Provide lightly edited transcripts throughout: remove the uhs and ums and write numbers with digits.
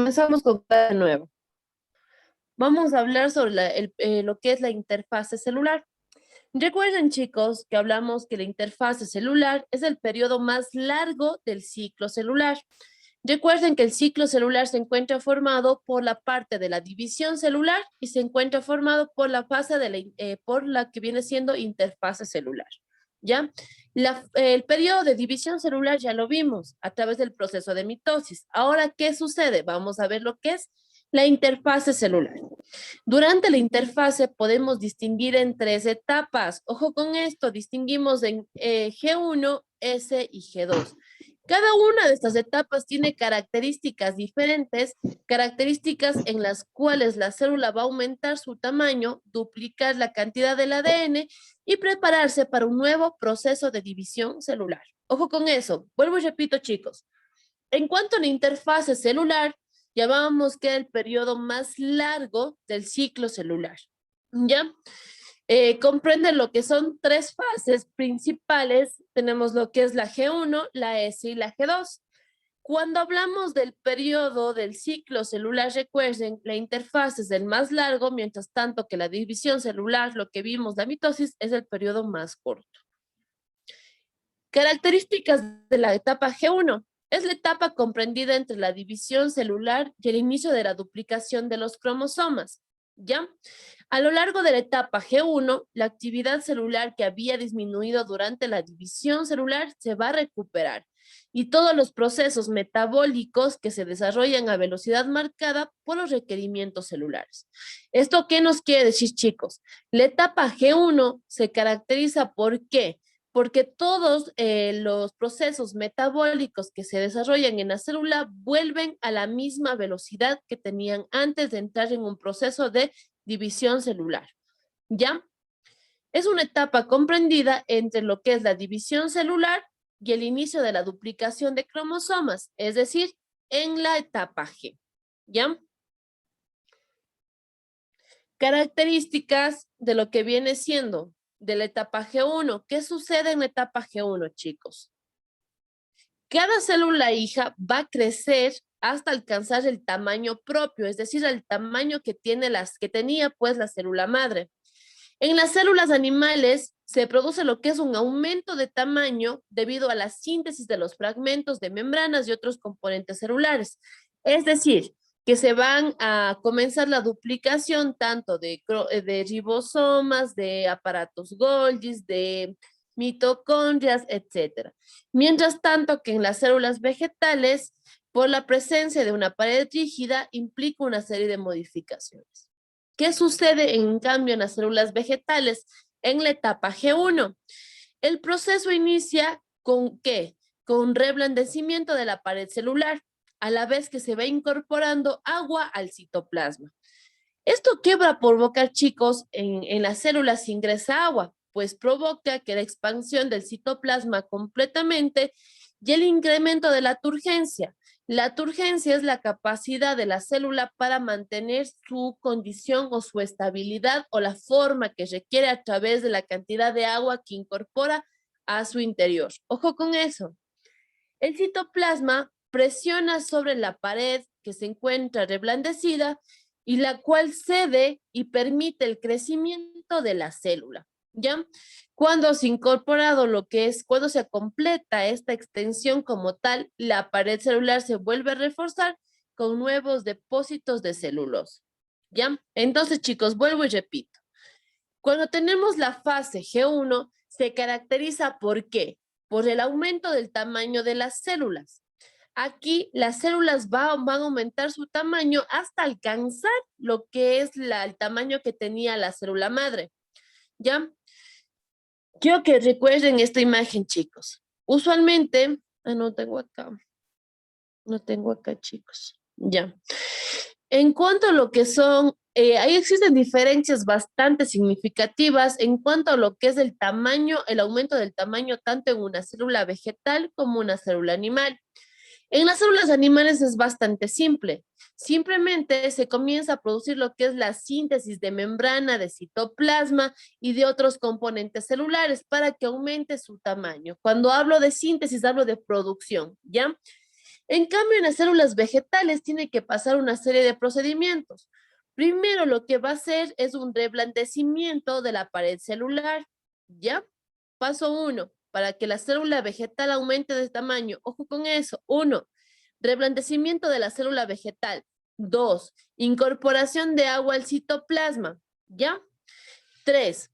comenzamos con clase nueva. Vamos a hablar sobre lo que es la interfase celular. Recuerden, chicos, que hablamos que la interfase celular es el periodo más largo del ciclo celular. Recuerden que el ciclo celular se encuentra formado por la parte de la división celular y se encuentra formado por la fase por la que viene siendo interfase celular. ¿Ya? El periodo de división celular ya lo vimos a través del proceso de mitosis. Ahora, ¿qué sucede? Vamos a ver lo que es la interfase celular. Durante la interfase podemos distinguir en tres etapas. Ojo con esto, distinguimos en G1, S y G2. Cada una de estas etapas tiene características diferentes, características en las cuales la célula va a aumentar su tamaño, duplicar la cantidad del ADN y prepararse para un nuevo proceso de división celular. Ojo con eso. Vuelvo y repito, chicos. En cuanto a la interfase celular, llamábamos que era el periodo más largo del ciclo celular. ¿Ya? Comprende lo que son tres fases principales. Tenemos lo que es la G1, la S y la G2. Cuando hablamos del periodo del ciclo celular, recuerden, la interfaz es el más largo, mientras tanto que la división celular, lo que vimos, la mitosis, es el periodo más corto. Características de la etapa G1. Es la etapa comprendida entre la división celular y el inicio de la duplicación de los cromosomas. ¿Ya? A lo largo de la etapa G1, la actividad celular que había disminuido durante la división celular se va a recuperar y todos los procesos metabólicos que se desarrollan a velocidad marcada por los requerimientos celulares. ¿Esto qué nos quiere decir, chicos? La etapa G1 se caracteriza ¿por qué? Porque todos los procesos metabólicos que se desarrollan en la célula vuelven a la misma velocidad que tenían antes de entrar en un proceso de división celular. ¿Ya? Es una etapa comprendida entre lo que es la división celular y el inicio de la duplicación de cromosomas, es decir, en la etapa G. ¿Ya? Características de lo que viene siendo de la etapa G1. ¿Qué sucede en la etapa G1, chicos? Cada célula hija va a crecer hasta alcanzar el tamaño propio, es decir, el tamaño que tenía pues la célula madre. En las células animales se produce lo que es un aumento de tamaño debido a la síntesis de los fragmentos de membranas y otros componentes celulares. Es decir, que se van a comenzar la duplicación tanto de ribosomas, de aparatos Golgi, de mitocondrias, etcétera. Mientras tanto que en las células vegetales, por la presencia de una pared rígida, implica una serie de modificaciones. ¿Qué sucede en cambio en las células vegetales? En la etapa G1, el proceso inicia ¿con qué? Con reblandecimiento de la pared celular, a la vez que se va incorporando agua al citoplasma. ¿Esto qué va a provocar, chicos? En las células ingresa agua, pues provoca que la expansión del citoplasma completamente y el incremento de la turgencia. La turgencia es la capacidad de la célula para mantener su condición o su estabilidad o la forma que requiere a través de la cantidad de agua que incorpora a su interior. Ojo con eso. El citoplasma presiona sobre la pared que se encuentra reblandecida y la cual cede y permite el crecimiento de la célula. ¿Ya? Cuando se ha incorporado cuando se completa esta extensión como tal, la pared celular se vuelve a reforzar con nuevos depósitos de celulosa. ¿Ya? Entonces, chicos, vuelvo y repito. Cuando tenemos la fase G1, se caracteriza ¿por qué? Por el aumento del tamaño de las células. Aquí las células van a aumentar su tamaño hasta alcanzar lo que es el tamaño que tenía la célula madre. ¿Ya? Quiero que recuerden esta imagen, chicos. Usualmente, no tengo acá. No tengo acá, chicos. Ya. En cuanto a lo que son, ahí existen diferencias bastante significativas en cuanto a lo que es el tamaño, el aumento del tamaño tanto en una célula vegetal como una célula animal. En las células animales es bastante simple. Simplemente se comienza a producir lo que es la síntesis de membrana, de citoplasma y de otros componentes celulares para que aumente su tamaño. Cuando hablo de síntesis, hablo de producción, ¿ya? En cambio, en las células vegetales tiene que pasar una serie de procedimientos. Primero, lo que va a hacer es un reblandecimiento de la pared celular, ¿ya? Paso 1, para que la célula vegetal aumente de tamaño. Ojo con eso. 1, reblandecimiento de la célula vegetal. 2, incorporación de agua al citoplasma, ¿ya? 3,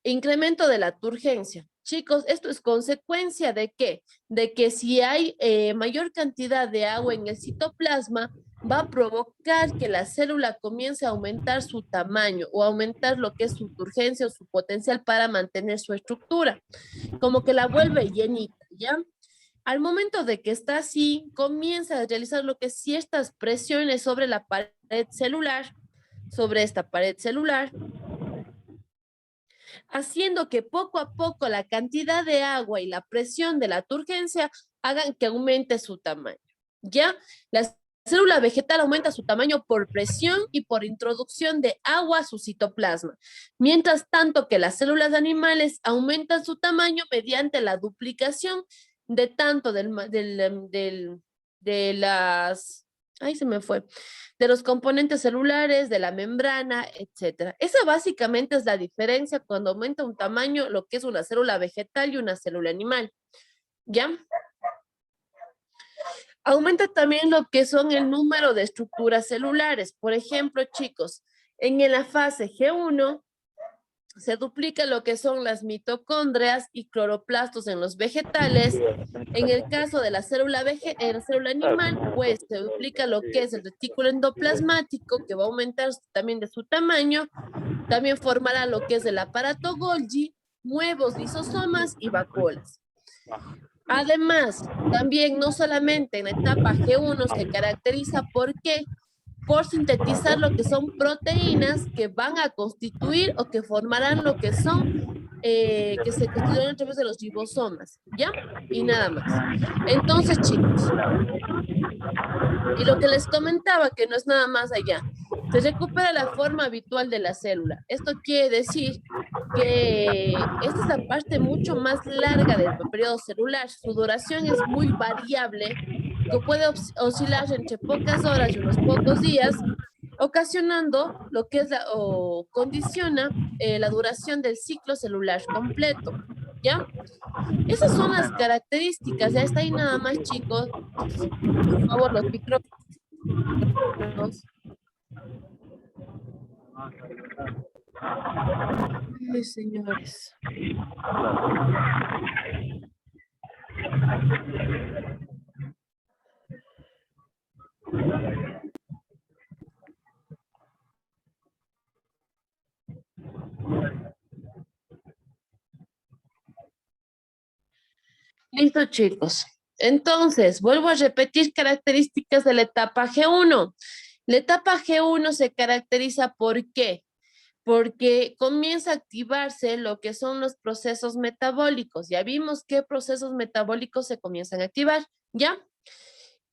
incremento de la turgencia. Chicos, esto es consecuencia de qué? De que si hay mayor cantidad de agua en el citoplasma, va a provocar que la célula comience a aumentar su tamaño o aumentar lo que es su turgencia o su potencial para mantener su estructura, como que la vuelve llenita, ¿ya? Al momento de que está así, comienza a realizar lo que es ciertas presiones sobre la pared celular, sobre esta pared celular, haciendo que poco a poco la cantidad de agua y la presión de la turgencia hagan que aumente su tamaño. ¿Ya? La célula vegetal aumenta su tamaño por presión y por introducción de agua a su citoplasma, mientras tanto que las células animales aumentan su tamaño mediante la duplicación de tanto de las... Ahí se me fue de los componentes celulares, de la membrana, etcétera. Esa básicamente es la diferencia cuando aumenta un tamaño, lo que es una célula vegetal y una célula animal. ¿Ya? Aumenta también lo que son el número de estructuras celulares. Por ejemplo, chicos, en la fase G1 se duplica lo que son las mitocondrias y cloroplastos en los vegetales. En el caso de la célula, la célula animal, pues se duplica lo que es el retículo endoplasmático, que va a aumentar también de su tamaño. También formará lo que es el aparato Golgi, nuevos lisosomas y vacuolas. Además, también no solamente en la etapa G1 se caracteriza por sintetizar lo que son proteínas que van a constituir o que formarán lo que son, que se constituyen a través de los ribosomas, ¿ya? Y nada más. Entonces, chicos, y lo que les comentaba, que no es nada más allá, se recupera la forma habitual de la célula. Esto quiere decir que esta es la parte mucho más larga del periodo celular. Su duración es muy variable, que puede oscilar entre pocas horas y unos pocos días, ocasionando lo que es o condiciona la duración del ciclo celular completo. ¿Ya? Esas son las características. Ya está ahí nada más, chicos. Por favor, los micrófonos. Ay, señores. Listo, chicos. Entonces, vuelvo a repetir características de la etapa G1. La etapa G1 se caracteriza ¿por qué? Porque comienza a activarse lo que son los procesos metabólicos. Ya vimos qué procesos metabólicos se comienzan a activar, ¿ya?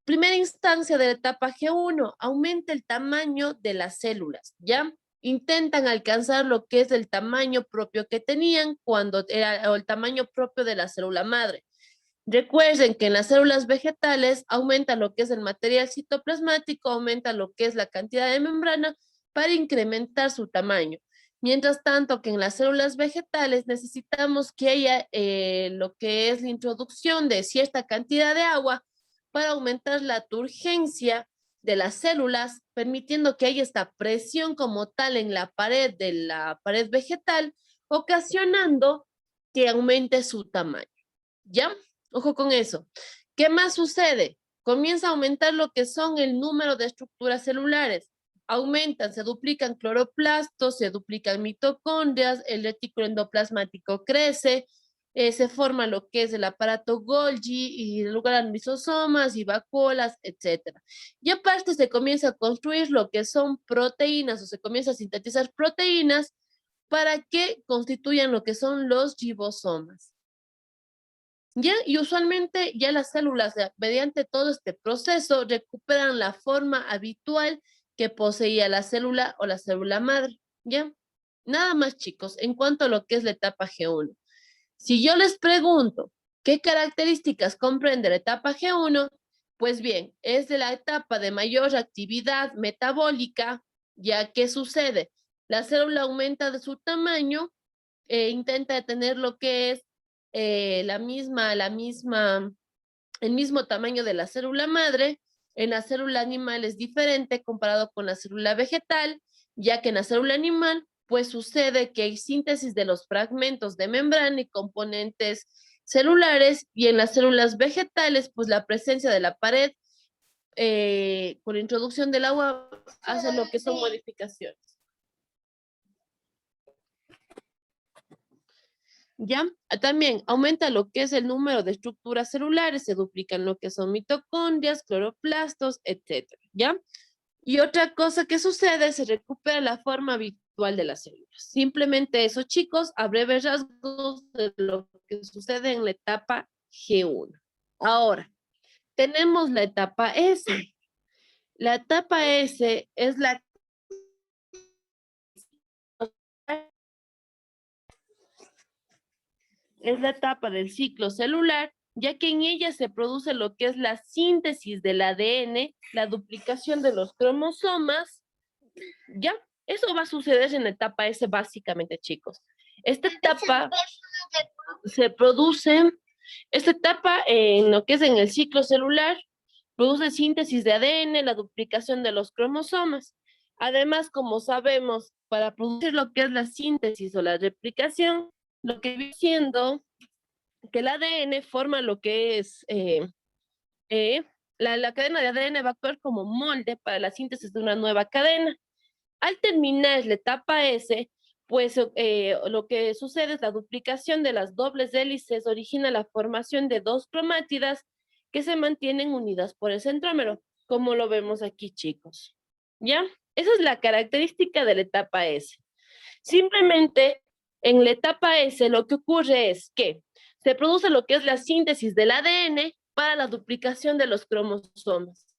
Primera instancia de la etapa G1, aumenta el tamaño de las células, ¿ya? Intentan alcanzar lo que es el tamaño propio que tenían cuando era o el tamaño propio de la célula madre. Recuerden que en las células vegetales aumenta lo que es el material citoplasmático, aumenta lo que es la cantidad de membrana para incrementar su tamaño. Mientras tanto que en las células vegetales necesitamos que haya lo que es la introducción de cierta cantidad de agua para aumentar la turgencia de las células, permitiendo que haya esta presión como tal en la pared de la pared vegetal, ocasionando que aumente su tamaño. ¿Ya? Ojo con eso. ¿Qué más sucede? Comienza a aumentar lo que son el número de estructuras celulares. Aumentan, se duplican cloroplastos, se duplican mitocondrias, el retículo endoplasmático crece, se forma lo que es el aparato Golgi y lugar lisosomas y vacuolas, etcétera. Y aparte se comienza a construir lo que son proteínas o se comienza a sintetizar proteínas para que constituyan lo que son los ribosomas. ¿Ya? Y usualmente ya las células, mediante todo este proceso, recuperan la forma habitual que poseía la célula o la célula madre. ¿Ya? Nada más, chicos, en cuanto a lo que es la etapa G1. Si yo les pregunto, ¿Qué características comprende la etapa G1? Pues bien, es de la etapa de mayor actividad metabólica, ya que sucede, la célula aumenta de su tamaño, intenta tener lo que es el mismo tamaño de la célula madre. En la célula animal es diferente comparado con la célula vegetal, ya que en la célula animal pues sucede que hay síntesis de los fragmentos de membrana y componentes celulares, y en las células vegetales pues la presencia de la pared con la introducción del agua hace lo que son modificaciones. ¿Ya? También aumenta lo que es el número de estructuras celulares, se duplican lo que son mitocondrias, cloroplastos, etcétera, ¿ya? Y otra cosa que sucede, se recupera la forma habitual de las células. Simplemente eso, chicos, a breves rasgos de lo que sucede en la etapa G1. Ahora, tenemos la etapa S. La etapa S es la etapa del ciclo celular, ya que en ella se produce lo que es la síntesis del ADN, la duplicación de los cromosomas, ¿ya? Eso va a suceder en la etapa S básicamente, chicos. Esta etapa se produce, esta etapa en lo que es en el ciclo celular, produce síntesis de ADN, la duplicación de los cromosomas. Además, como sabemos, para producir lo que es la síntesis o la replicación, lo que viene siendo que el ADN forma lo que es la cadena de ADN va a actuar como molde para la síntesis de una nueva cadena. Al terminar la etapa S, pues lo que sucede es la duplicación de las dobles hélices origina la formación de dos cromátidas que se mantienen unidas por el centrómero, como lo vemos aquí, chicos. ¿Ya? Esa es la característica de la etapa S. Simplemente en la etapa S lo que ocurre es que se produce lo que es la síntesis del ADN para la duplicación de los cromosomas.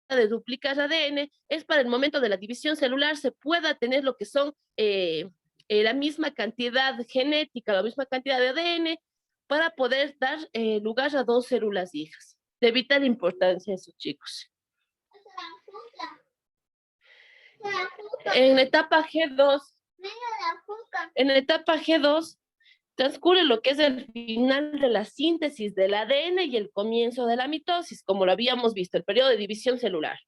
De duplicar ADN es para el momento de la división celular se pueda tener lo que son la misma cantidad genética, la misma cantidad de ADN para poder dar lugar a dos células hijas. De vital importancia eso, chicos. En la etapa G2, transcurre lo que es el final de la síntesis del ADN y el comienzo de la mitosis, como lo habíamos visto, el periodo de división celular.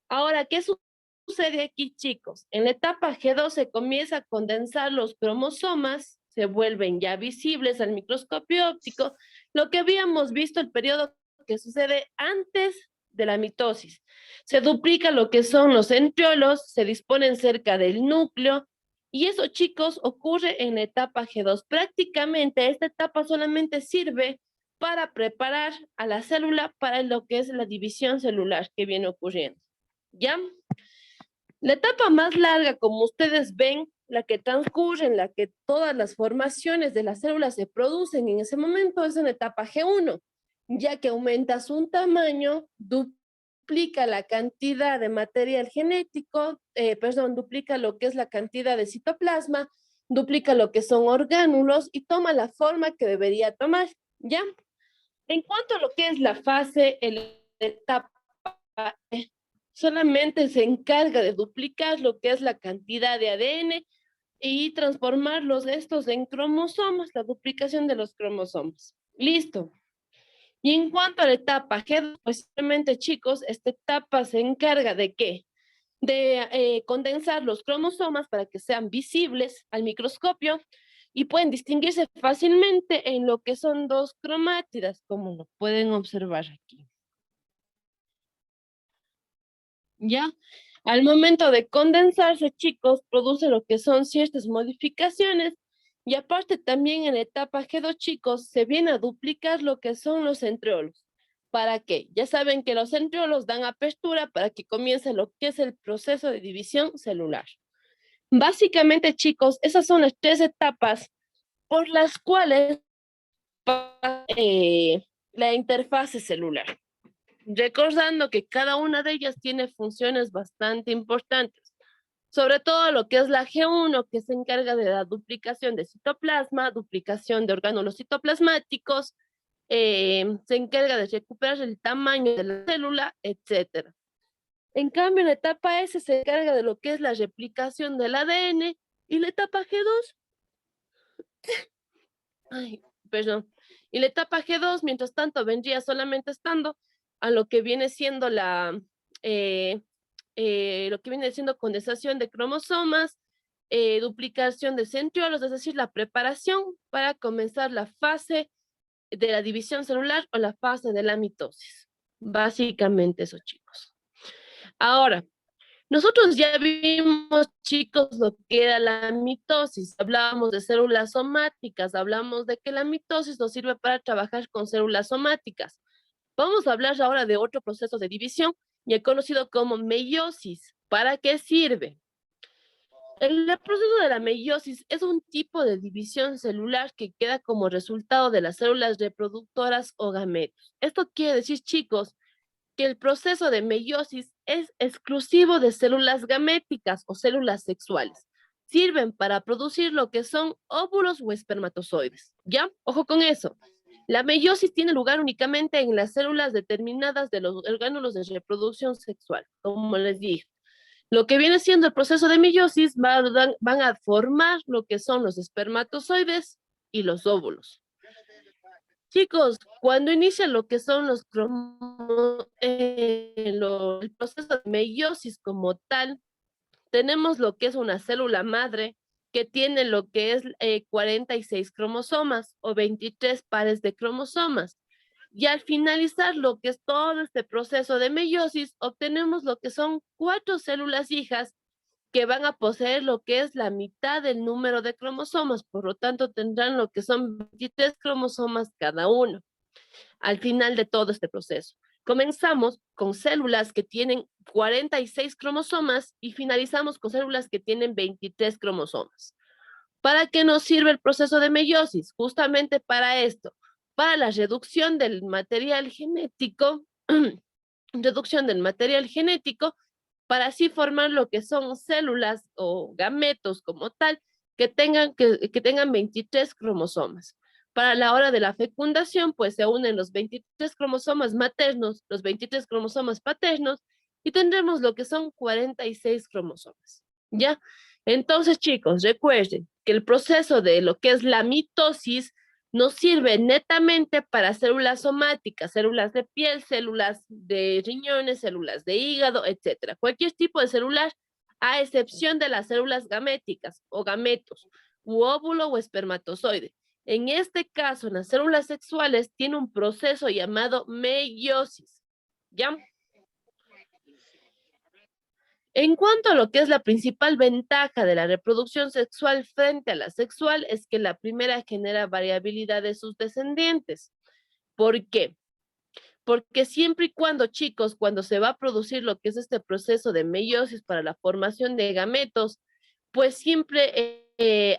Ahora, ¿qué sucede aquí, chicos? En la etapa G2 se comienza a condensar los cromosomas, se vuelven ya visibles al microscopio óptico, lo que habíamos visto el periodo que sucede antes de la mitosis. Se duplica lo que son los centriolos, se disponen cerca del núcleo, y eso, chicos, ocurre en la etapa G2. Prácticamente esta etapa solamente sirve para preparar a la célula para lo que es la división celular que viene ocurriendo. ¿Ya? La etapa más larga, como ustedes ven, la que transcurre, en la que todas las formaciones de las células se producen en ese momento, es en la etapa G1, ya que aumenta su tamaño, duplica la cantidad de material genético, duplica lo que es la cantidad de citoplasma, duplica lo que son orgánulos y toma la forma que debería tomar, ¿ya? En cuanto a lo que es la fase, la etapa solamente se encarga de duplicar lo que es la cantidad de ADN y transformarlos estos en cromosomas, la duplicación de los cromosomas. Listo. Y en cuanto a la etapa G2, pues simplemente, chicos, esta etapa se encarga de ¿qué? De condensar los cromosomas para que sean visibles al microscopio y pueden distinguirse fácilmente en lo que son dos cromátidas, como lo pueden observar aquí. ¿Ya? Al momento de condensarse, chicos, produce lo que son ciertas modificaciones y aparte también en la etapa G2, chicos, se viene a duplicar lo que son los centriolos. ¿Para qué? Ya saben que los centriolos dan apertura para que comience lo que es el proceso de división celular. Básicamente, chicos, esas son las tres etapas por las cuales la interfase celular. Recordando que cada una de ellas tiene funciones bastante importantes. sobre todo lo que es la G1, que se encarga de la duplicación de citoplasma, duplicación de orgánulos citoplasmáticos, se encarga de recuperar el tamaño de la célula, etcétera. En cambio, la etapa S se encarga de lo que es la replicación del ADN y la etapa G2, ay, perdón, y la etapa G2, mientras tanto, vendría solamente estando a lo que viene siendo eh, lo que viene siendo condensación de cromosomas, duplicación de centriolos, es decir, la preparación para comenzar la fase de la división celular o la fase de la mitosis. Básicamente eso, chicos. Ahora, nosotros ya vimos, chicos, lo que era la mitosis. Hablábamos de células somáticas, hablamos de que la mitosis nos sirve para trabajar con células somáticas. Vamos a hablar ahora de otro proceso de división, ya conocido como meiosis. ¿Para qué sirve? El proceso de la meiosis es un tipo de división celular que queda como resultado de las células reproductoras o gametos. Esto quiere decir, chicos, que el proceso de meiosis es exclusivo de células gaméticas o células sexuales. Sirven para producir lo que son óvulos o espermatozoides. ¿Ya? Ojo con eso. La meiosis tiene lugar únicamente en las células determinadas de los órganos de reproducción sexual, como les dije. Lo que viene siendo el proceso de meiosis van a formar lo que son los espermatozoides y los óvulos. Chicos, cuando inicia lo que son el proceso de meiosis como tal, tenemos lo que es una célula madre que tiene lo que es 46 cromosomas o 23 pares de cromosomas. Y al finalizar lo que es todo este proceso de meiosis, obtenemos lo que son 4 células hijas que van a poseer lo que es la mitad del número de cromosomas, por lo tanto tendrán lo que son 23 cromosomas cada uno al final de todo este proceso. Comenzamos con células que tienen 46 cromosomas y finalizamos con células que tienen 23 cromosomas. ¿Para qué nos sirve el proceso de meiosis? Justamente para esto, para la reducción del material genético, reducción del material genético, para así formar lo que son células o gametos como tal, que tengan 23 cromosomas. Para la hora de la fecundación, pues se unen los 23 cromosomas maternos, los 23 cromosomas paternos, y tendremos lo que son 46 cromosomas. ¿Ya? Entonces, chicos, recuerden que el proceso de lo que es la mitosis nos sirve netamente para células somáticas, células de piel, células de riñones, células de hígado, etcétera. Cualquier tipo de celular, a excepción de las células gaméticas o gametos, u óvulo o espermatozoide. En este caso, en las células sexuales, tiene un proceso llamado meiosis. ¿Ya? En cuanto a lo que es la principal ventaja de la reproducción sexual frente a la sexual, es que la primera genera variabilidad de sus descendientes. ¿Por qué? Porque siempre y cuando, chicos, cuando se va a producir lo que es este proceso de meiosis para la formación de gametos, pues siempre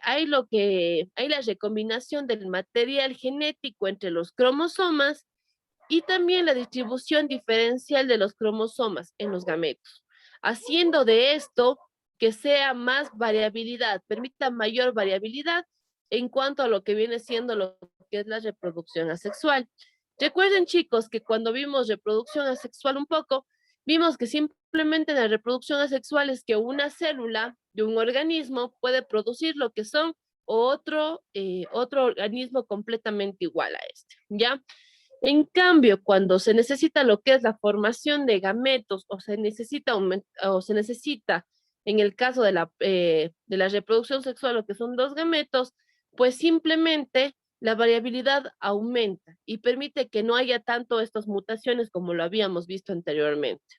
hay la recombinación del material genético entre los cromosomas y también la distribución diferencial de los cromosomas en los gametos, haciendo de esto que sea más variabilidad, permita mayor variabilidad en cuanto a lo que viene siendo lo que es la reproducción asexual. Recuerden, chicos, que cuando vimos reproducción asexual un poco, vimos que simplemente la reproducción asexual es que una célula de un organismo puede producir lo que son otro organismo completamente igual a este, ¿ya? En cambio, cuando se necesita lo que es la formación de gametos o se necesita en el caso de la reproducción sexual, lo que son dos gametos, pues simplemente la variabilidad aumenta y permite que no haya tanto estas mutaciones como lo habíamos visto anteriormente.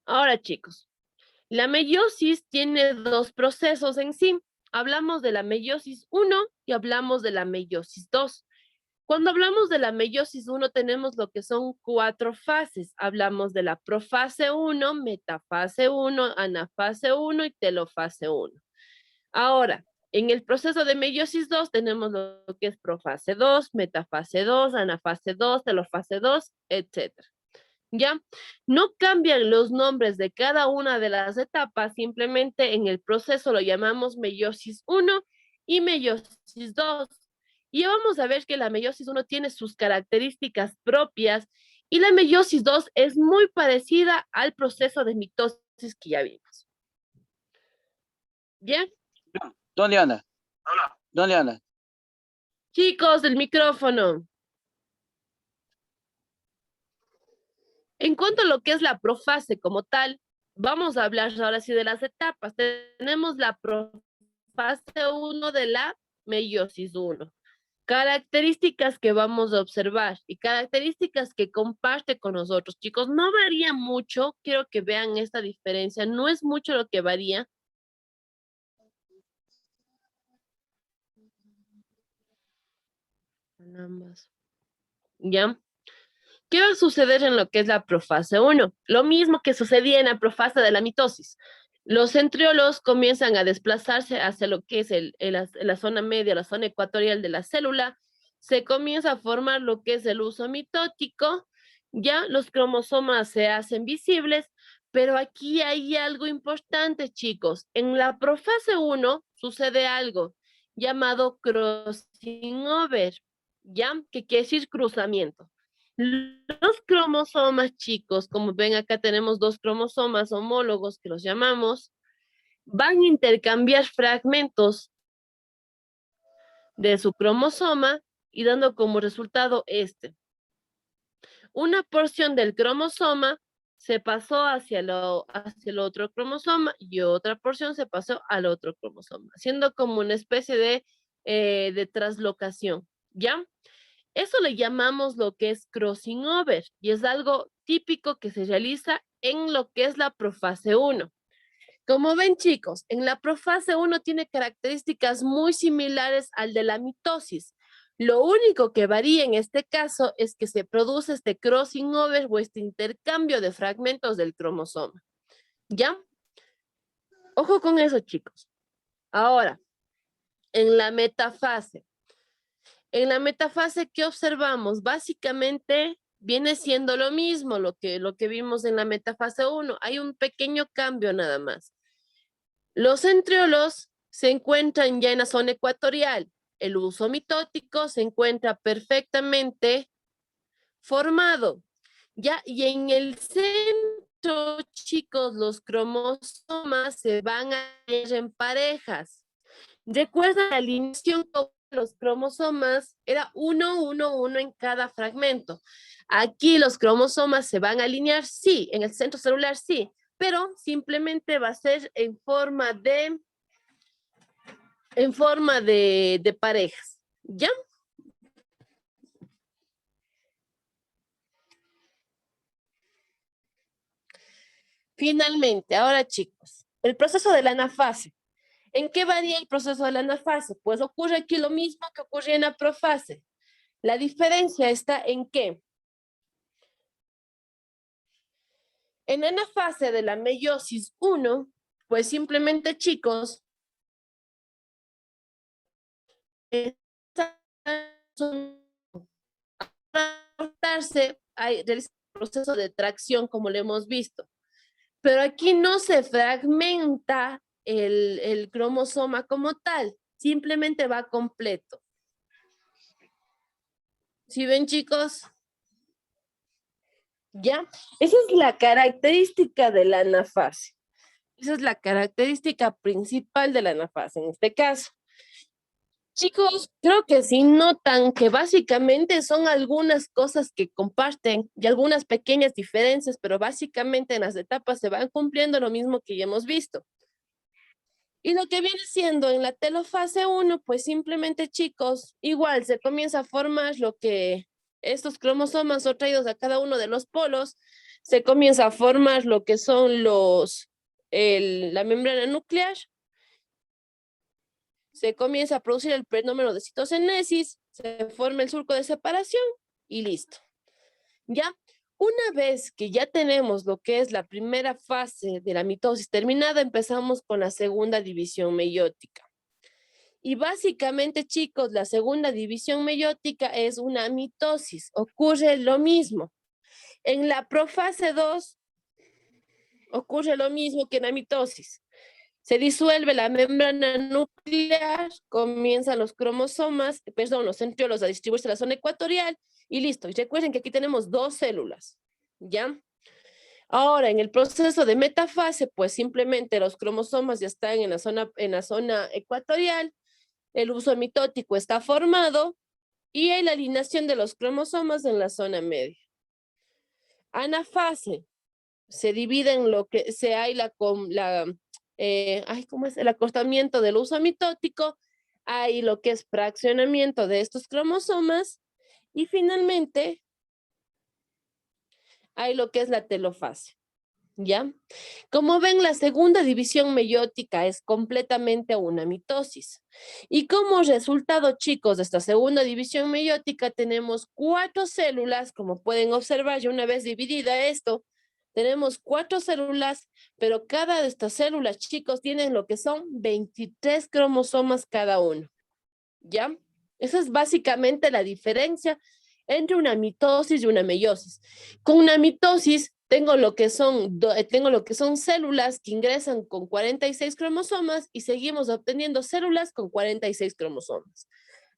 Ahora, chicos, la meiosis tiene dos procesos en sí. Hablamos de la meiosis 1 y hablamos de la meiosis 2. Cuando hablamos de la meiosis 1 tenemos lo que son 4 fases. Hablamos de la profase 1, metafase 1, anafase 1 y telofase 1. Ahora, en el proceso de meiosis 2 tenemos lo que es profase 2, metafase 2, anafase 2, telofase 2, etc. ¿ya? No cambian los nombres de cada una de las etapas, simplemente en el proceso lo llamamos meiosis 1 y meiosis 2. Y vamos a ver que la meiosis 1 tiene sus características propias y la meiosis 2 es muy parecida al proceso de mitosis que ya vimos. ¿Bien? ¿Dónde anda? Hola. ¿Dónde anda? Chicos, del micrófono. En cuanto a lo que es la profase como tal, vamos a hablar ahora sí de las etapas. Tenemos la profase 1 de la meiosis 1. Características que vamos a observar y características que comparte con nosotros. Chicos, no varía mucho. Quiero que vean esta diferencia. No es mucho lo que varía. En ambas. ¿Ya? ¿Qué va a suceder en lo que es la profase 1? Lo mismo que sucedía en la profase de la mitosis. Los centriolos comienzan a desplazarse hacia lo que es la zona media, la zona ecuatorial de la célula. Se comienza a formar lo que es el uso mitótico. Ya los cromosomas se hacen visibles, pero aquí hay algo importante, chicos. En la profase 1 sucede algo llamado crossing over, ¿ya? Que quiere decir cruzamiento. Los cromosomas, chicos, como ven acá tenemos dos cromosomas homólogos que los llamamos, van a intercambiar fragmentos de su cromosoma y dando como resultado este. Una porción del cromosoma se pasó hacia el otro cromosoma y otra porción se pasó al otro cromosoma, haciendo como una especie de traslocación, ¿ya? Eso le llamamos lo que es crossing over y es algo típico que se realiza en lo que es la profase 1. Como ven, chicos, en la profase 1 tiene características muy similares al de la mitosis. Lo único que varía en este caso es que se produce este crossing over o este intercambio de fragmentos del cromosoma. ¿Ya? Ojo con eso, chicos. Ahora, en la metafase. En la metafase, ¿qué observamos? Básicamente viene siendo lo mismo lo que vimos en la metafase 1. Hay un pequeño cambio nada más. Los centriolos se encuentran ya en la zona ecuatorial. El uso mitótico se encuentra perfectamente formado. Ya, y en el centro, chicos, los cromosomas se van a ir en parejas. Recuerda la alineación con los cromosomas era 1, 1, 1 en cada fragmento. Aquí los cromosomas se van a alinear, sí, en el centro celular sí, pero simplemente va a ser en forma de parejas, ¿ya? Finalmente, ahora chicos, el proceso de la anafase. ¿En qué varía el proceso de la anafase? Pues ocurre aquí lo mismo que ocurría en la profase. La diferencia está en que en la anafase de la meiosis 1, pues simplemente chicos, hay el proceso de tracción como lo hemos visto. Pero aquí no se fragmenta el cromosoma como tal, simplemente va completo. ¿Sí ven, chicos? ¿Ya? Esa es la característica de la anafase. Esa es la característica principal de la anafase en este caso. Chicos, creo que sí notan que básicamente son algunas cosas que comparten y algunas pequeñas diferencias, pero básicamente en las etapas se van cumpliendo lo mismo que ya hemos visto. Y lo que viene siendo en la telofase 1, pues simplemente, chicos, igual se comienza a formar lo que estos cromosomas son traídos a cada uno de los polos, se comienza a formar lo que son la membrana nuclear, se comienza a producir el fenómeno de citocinesis, se forma el surco de separación y listo. ¿Ya? Una vez que ya tenemos lo que es la primera fase de la mitosis terminada, empezamos con la segunda división meiótica. Y básicamente, chicos, la segunda división meiótica es una mitosis. Ocurre lo mismo. En la profase 2 ocurre lo mismo que en la mitosis. Se disuelve la membrana nuclear, comienzan los cromosomas, perdón, los centriolos a distribuirse en la zona ecuatorial y listo. Y recuerden que aquí tenemos 2 células, ¿ya? Ahora, en el proceso de metafase, pues simplemente los cromosomas ya están en la zona ecuatorial, el uso mitótico está formado y hay la alineación de los cromosomas en la zona media. Anafase se divide en lo que se hay ¿cómo es? El acostamiento del uso mitótico, hay lo que es fraccionamiento de estos cromosomas y finalmente hay lo que es la telofase. ¿Ya? Como ven, la segunda división meiótica es completamente una mitosis. Y como resultado, chicos, de esta segunda división meiótica tenemos 4 células, como pueden observar, ya una vez dividida esto, tenemos 4 células, pero cada de estas células, chicos, tienen lo que son 23 cromosomas cada uno. ¿Ya? Esa es básicamente la diferencia entre una mitosis y una meiosis. Con una mitosis tengo lo que son células que ingresan con 46 cromosomas y seguimos obteniendo células con 46 cromosomas.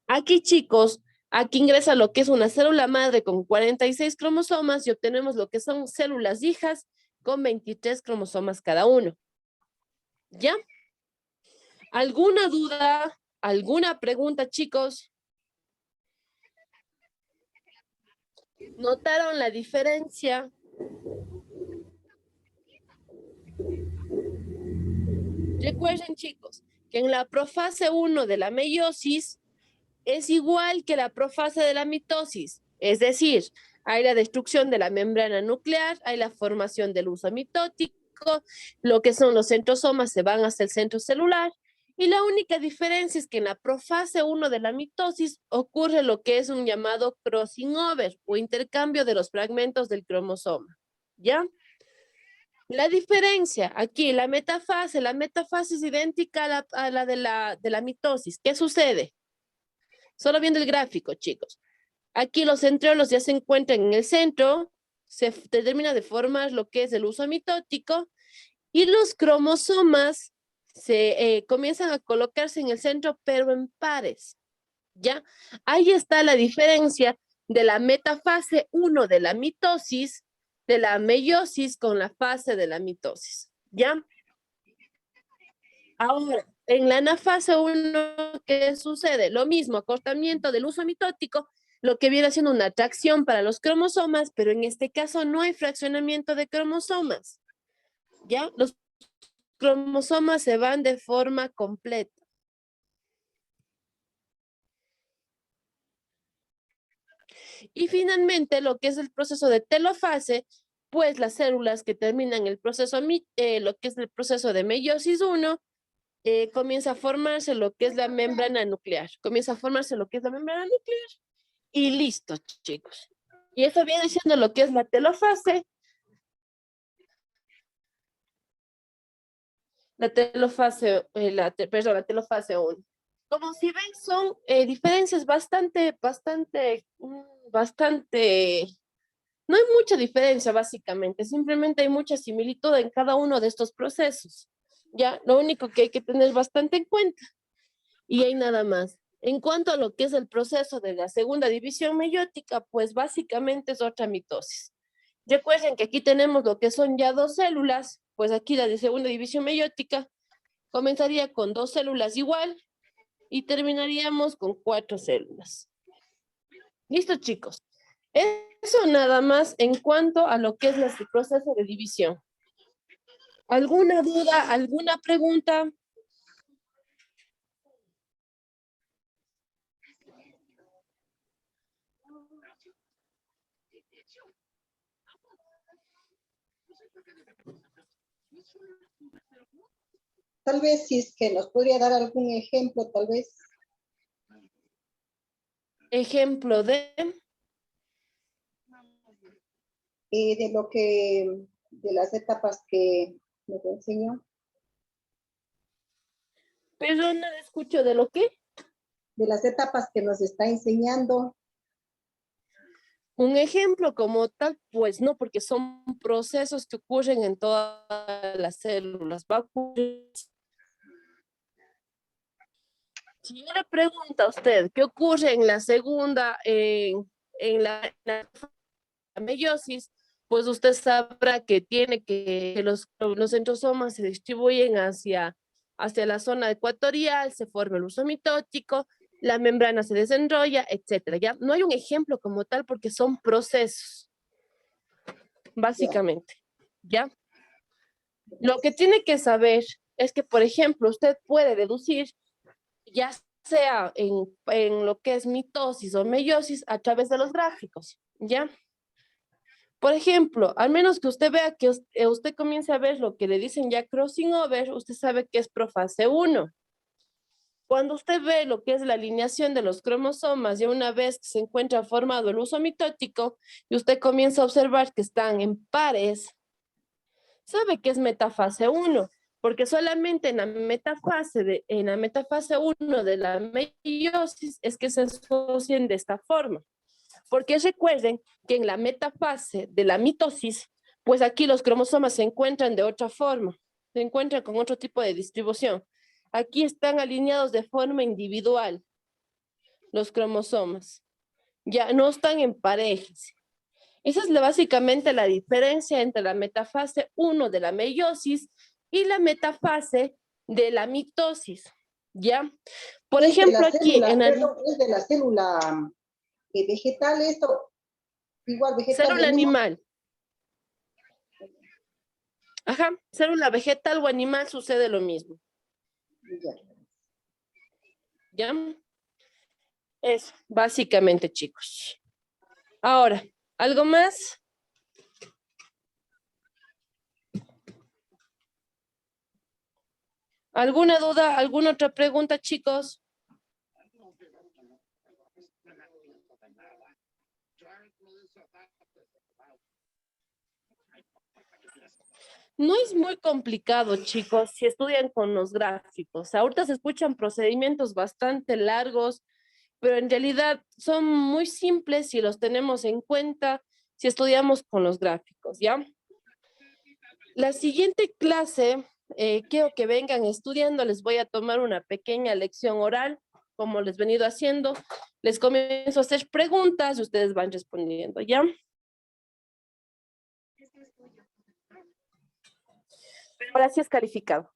Aquí, chicos, aquí ingresa lo que es una célula madre con 46 cromosomas y obtenemos lo que son células hijas con 23 cromosomas cada uno. ¿Ya? ¿Alguna duda? ¿Alguna pregunta, chicos? ¿Notaron la diferencia? Recuerden, chicos, que en la profase 1 de la meiosis es igual que la profase de la mitosis. Es decir, hay la destrucción de la membrana nuclear, hay la formación del uso mitótico, lo que son los centrosomas se van hasta el centro celular, y la única diferencia es que en la profase 1 de la mitosis ocurre lo que es un llamado crossing over o intercambio de los fragmentos del cromosoma. ¿Ya? La diferencia aquí, la metafase es idéntica a la de la mitosis. ¿Qué sucede? Solo viendo el gráfico, chicos. Aquí los centriolos ya se encuentran en el centro, se termina de formar lo que es el uso mitótico y los cromosomas se comienzan a colocarse en el centro, pero en pares. ¿Ya? Ahí está la diferencia de la metafase 1 de la mitosis, de la meiosis con la fase de la mitosis. ¿Ya? Ahora, en la anafase 1, ¿qué sucede? Lo mismo, acortamiento del uso mitótico, lo que viene siendo una atracción para los cromosomas, pero en este caso no hay fraccionamiento de cromosomas. ¿Ya? Los cromosomas se van de forma completa. Y finalmente, lo que es el proceso de telofase, pues las células que terminan el proceso, lo que es el proceso de meiosis 1, comienza a formarse lo que es la membrana nuclear. Comienza a formarse lo que es la membrana nuclear y listo, chicos. Y eso viene siendo lo que es la telofase. La telofase, la telofase 1. Como si ven, son diferencias bastante. No hay mucha diferencia, básicamente. Simplemente hay mucha similitud en cada uno de estos procesos. Ya, lo único que hay que tener bastante en cuenta. Y hay nada más. En cuanto a lo que es el proceso de la segunda división meiótica, pues básicamente es otra mitosis. Recuerden que aquí tenemos lo que son ya 2 células, pues aquí la de segunda división meiótica comenzaría con 2 células igual y terminaríamos con 4 células. Listo, chicos. Eso nada más en cuanto a lo que es el proceso de división. ¿Alguna duda, alguna pregunta? Tal vez si es que nos podría dar algún ejemplo, tal vez. Ejemplo de De las etapas que nos enseñó. Pero no escucho de lo que. De las etapas que nos está enseñando. Un ejemplo como tal, pues no, porque son procesos que ocurren en todas las células. Va a ocurrir. Si yo le pregunto a usted qué ocurre en la segunda, en la meiosis, pues usted sabrá que tiene que los centrosomas se distribuyen hacia la zona ecuatorial, se forma el uso mitótico, la membrana se desenrolla, etcétera. Ya no hay un ejemplo como tal porque son procesos, básicamente. ¿Ya? Lo que tiene que saber es que, por ejemplo, usted puede deducir, ya sea en lo que es mitosis o meiosis, a través de los gráficos, ¿ya? Por ejemplo, al menos que usted vea que usted comience a ver lo que le dicen ya crossing over, usted sabe que es profase 1. Cuando usted ve lo que es la alineación de los cromosomas, ya una vez que se encuentra formado el uso mitótico, y usted comienza a observar que están en pares, sabe que es metafase 1, porque solamente en la metafase 1 de la meiosis es que se asocian de esta forma. Porque recuerden que en la metafase de la mitosis, pues aquí los cromosomas se encuentran de otra forma, se encuentran con otro tipo de distribución. Aquí están alineados de forma individual los cromosomas, ya no están en parejas. Esa es básicamente la diferencia entre la metafase 1 de la meiosis y la metafase de la mitosis, ¿ya? Por Es de la ejemplo, aquí célula, en la perdón, es de la célula vegetal, esto, igual vegetal y célula animal. animal, ajá, célula vegetal o animal sucede lo mismo, Ya. ¿ya? Eso, básicamente, chicos. Ahora, ¿algo más? ¿Alguna duda? ¿Alguna otra pregunta, chicos? No es muy complicado, chicos, si estudian con los gráficos. Ahorita se escuchan procedimientos bastante largos, pero en realidad son muy simples si los tenemos en cuenta, si estudiamos con los gráficos, ¿ya? La siguiente clase, quiero que vengan estudiando, les voy a tomar una pequeña lección oral, como les he venido haciendo. Les comienzo a hacer preguntas y ustedes van respondiendo, ¿ya? Ahora sí es calificado.